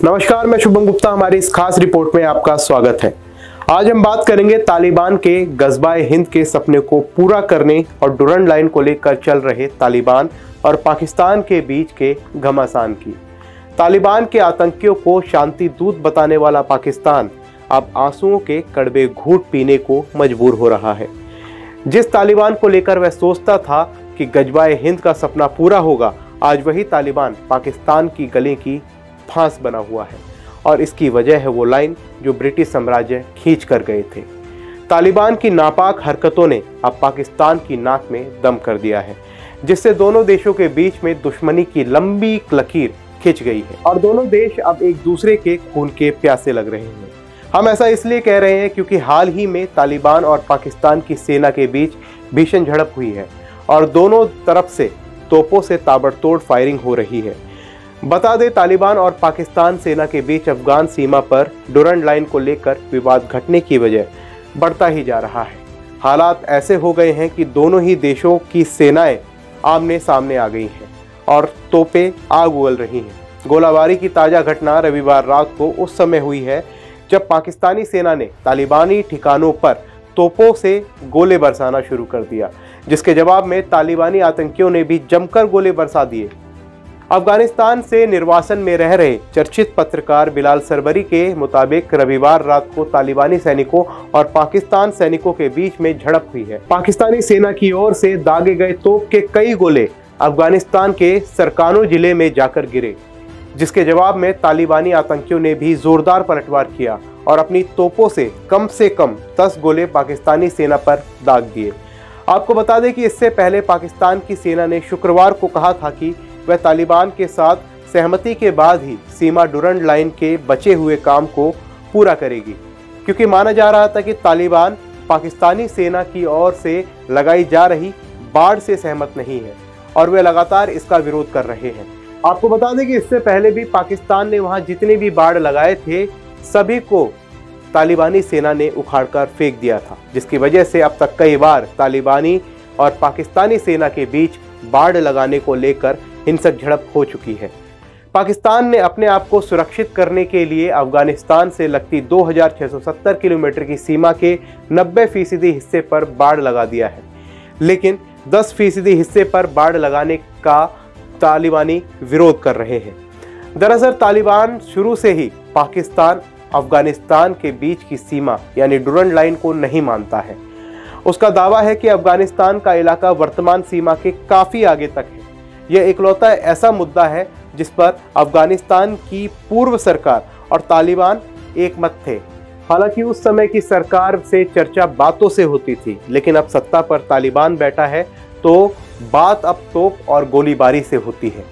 नमस्कार, मैं शुभम गुप्ता। हमारी इस खास रिपोर्ट में आपका स्वागत है। आज हम बात करेंगे तालिबान के गज़बाए हिंद के सपने को पूरा करने और डुरंड लाइन को लेकर चल रहे तालिबान और पाकिस्तान के बीच के घमासान की। तालिबान के आतंकियों को शांति दूत बताने वाला पाकिस्तान अब आंसुओं के कड़वे घूंट पीने को मजबूर हो रहा है। जिस तालिबान को लेकर वह सोचता था कि गज़बाए हिंद का सपना पूरा होगा, आज वही तालिबान पाकिस्तान की गले की फांस बना हुआ है और इसकी वजह है वो लाइन जो ब्रिटिश साम्राज्य खींच कर गए थे। तालिबान की नापाक हरकतों ने अब पाकिस्तान की नाक में दम कर दिया है, जिससे दोनों देशों के बीच में दुश्मनी की लंबी लकीर खिंच गई है और दोनों देश अब एक दूसरे के खून के प्यासे लग रहे हैं। हम ऐसा इसलिए कह रहे हैं क्योंकि हाल ही में तालिबान और पाकिस्तान की सेना के बीच भीषण झड़प हुई है और दोनों तरफ से तोपों से ताबड़तोड़ फायरिंग हो रही है। बता दें, तालिबान और पाकिस्तान सेना के बीच अफगान सीमा पर डुरंड लाइन को लेकर विवाद घटने की वजह बढ़ता ही जा रहा है। हालात ऐसे हो गए हैं कि दोनों ही देशों की सेनाएं आमने सामने आ गई हैं और तोपें आग उगल रही हैं। गोलाबारी की ताज़ा घटना रविवार रात को उस समय हुई है जब पाकिस्तानी सेना ने तालिबानी ठिकानों पर तोपों से गोले बरसाना शुरू कर दिया, जिसके जवाब में तालिबानी आतंकियों ने भी जमकर गोले बरसा दिए। अफगानिस्तान से निर्वासन में रह रहे चर्चित पत्रकार बिलाल सरवरी के मुताबिक रविवार रात को तालिबानी सैनिकों और पाकिस्तान सैनिकों के बीच में झड़प हुई है। पाकिस्तानी सेना की ओर से दागे गए तोप के कई गोले अफगानिस्तान के सरकानो जिले में जाकर गिरे, जिसके जवाब में तालिबानी आतंकियों ने भी जोरदार पलटवार किया और अपनी तोपों से कम 10 गोले पाकिस्तानी सेना पर दाग दिए। आपको बता दें कि इससे पहले पाकिस्तान की सेना ने शुक्रवार को कहा था कि वह तालिबान के साथ सहमति के बाद ही सीमा डुरंड लाइन के बचे हुए काम को पूरा करेगी, क्योंकि माना जा रहा था कि तालिबान पाकिस्तानी सेना की ओर से लगाई जा रही बाढ़ से सहमत नहीं है और वे लगातार इसका विरोध कर रहे हैं। आपको बता दें कि इससे पहले भी पाकिस्तान ने वहां जितने भी बाढ़ लगाए थे सभी को तालिबानी सेना ने उखाड़कर फेंक दिया था, जिसकी वजह से अब तक कई बार तालिबानी और पाकिस्तानी सेना के बीच बाढ़ लगाने को लेकर हिंसक झड़प हो चुकी है। पाकिस्तान ने अपने आप को सुरक्षित करने के लिए अफगानिस्तान से लगती 2670 किलोमीटर की सीमा के 90% हिस्से पर बाढ़ लगा दिया है, लेकिन 10% हिस्से पर बाढ़ लगाने का तालिबानी विरोध कर रहे हैं। दरअसल तालिबान शुरू से ही पाकिस्तान अफगानिस्तान के बीच की सीमा यानी डुरंड लाइन को नहीं मानता है। उसका दावा है कि अफगानिस्तान का इलाका वर्तमान सीमा के काफ़ी आगे तक है। यह इकलौता ऐसा मुद्दा है जिस पर अफगानिस्तान की पूर्व सरकार और तालिबान एक मत थे। हालांकि उस समय की सरकार से चर्चा बातों से होती थी, लेकिन अब सत्ता पर तालिबान बैठा है तो बात अब तोप और गोलीबारी से होती है।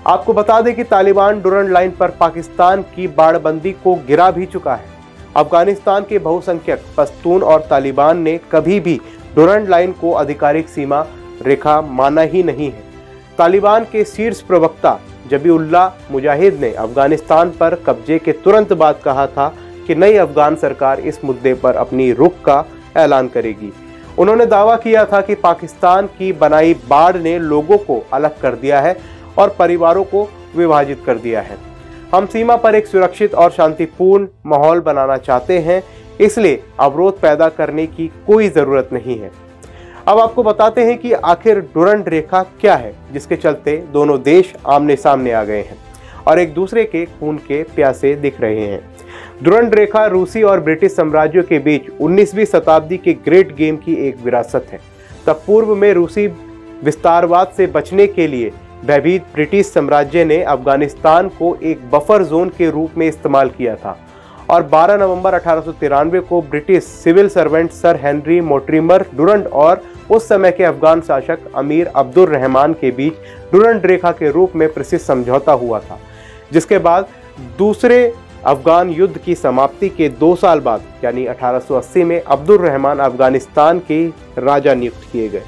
आपको बता दें कि तालिबान डुरंड लाइन पर पाकिस्तान की बाड़बंदी को गिरा भी चुका है। अफगानिस्तान के बहुसंख्यक पश्तून और तालिबान ने कभी भी डुरंड लाइन को आधिकारिक सीमा रेखा माना ही नहीं है। तालिबान के शीर्ष प्रवक्ता जबीउल्लाह मुजाहिद ने अफगानिस्तान पर कब्जे के तुरंत बाद कहा था कि नई अफगान सरकार इस मुद्दे पर अपनी रुख का ऐलान करेगी। उन्होंने दावा किया था कि पाकिस्तान की बनाई बाढ़ ने लोगों को अलग कर दिया है और परिवारों को विभाजित कर दिया है। हम सीमा पर एक सुरक्षित और शांतिपूर्ण माहौल बनाना चाहते हैं, इसलिए अवरोध पैदा करने की कोई ज़रूरत नहीं है। अब आपको बताते हैं कि आखिर डुरंड रेखा क्या है जिसके चलते दोनों देश आमने सामने आ गए हैं और एक दूसरे के खून के प्यासे दिख रहे हैं। डुरंड रेखा रूसी और ब्रिटिश साम्राज्यों के बीच 19वीं शताब्दी के ग्रेट गेम की एक विरासत है। तब पूर्व में रूसी विस्तारवाद से बचने के लिए भयभीत ब्रिटिश साम्राज्य ने अफगानिस्तान को एक बफर जोन के रूप में इस्तेमाल किया था और 12 नवंबर 1893 को British civil servant sir Henry Mortimer Durand और उस समय के अफगान शासक अमीर अब्दुल रहमान के बीच डुरंड रेखा के रूप में प्रसिद्ध समझौता हुआ था, जिसके बाद दूसरे अफगान युद्ध की समाप्ति के 2 साल बाद यानी 1880 में अब्दुल रहमान अफगानिस्तान के राजा नियुक्त किए गए।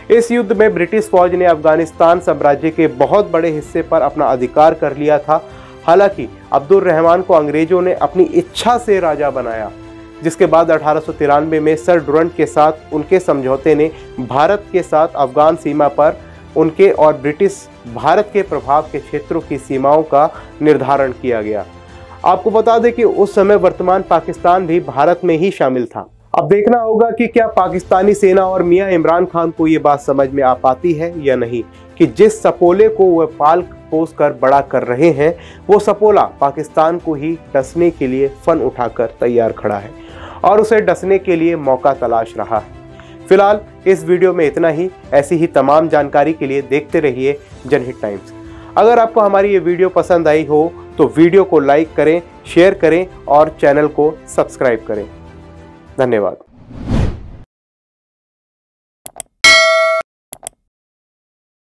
इस युद्ध में ब्रिटिश फौज ने अफगानिस्तान साम्राज्य के बहुत बड़े हिस्से पर अपना अधिकार कर लिया था। हालांकि अब्दुल रहमान को अंग्रेजों ने अपनी इच्छा से राजा बनाया, जिसके बाद 1893 में सर डुरंड के साथ उनके समझौते ने भारत के साथ अफगान सीमा पर उनके और ब्रिटिश भारत के प्रभाव के क्षेत्रों की सीमाओं का निर्धारण किया गया। आपको बता दें कि उस समय वर्तमान पाकिस्तान भी भारत में ही शामिल था। अब देखना होगा कि क्या पाकिस्तानी सेना और मियां इमरान खान को ये बात समझ में आ पाती है या नहीं कि जिस सपोले को वह पाल पोस कर बड़ा कर रहे हैं, वो सपोला पाकिस्तान को ही डसने के लिए फन उठाकर तैयार खड़ा है और उसे डसने के लिए मौका तलाश रहा है। फिलहाल इस वीडियो में इतना ही। ऐसी ही तमाम जानकारी के लिए देखते रहिए जनहित टाइम्स। अगर आपको हमारी ये वीडियो पसंद आई हो तो वीडियो को लाइक करें, शेयर करें और चैनल को सब्सक्राइब करें। धन्यवाद।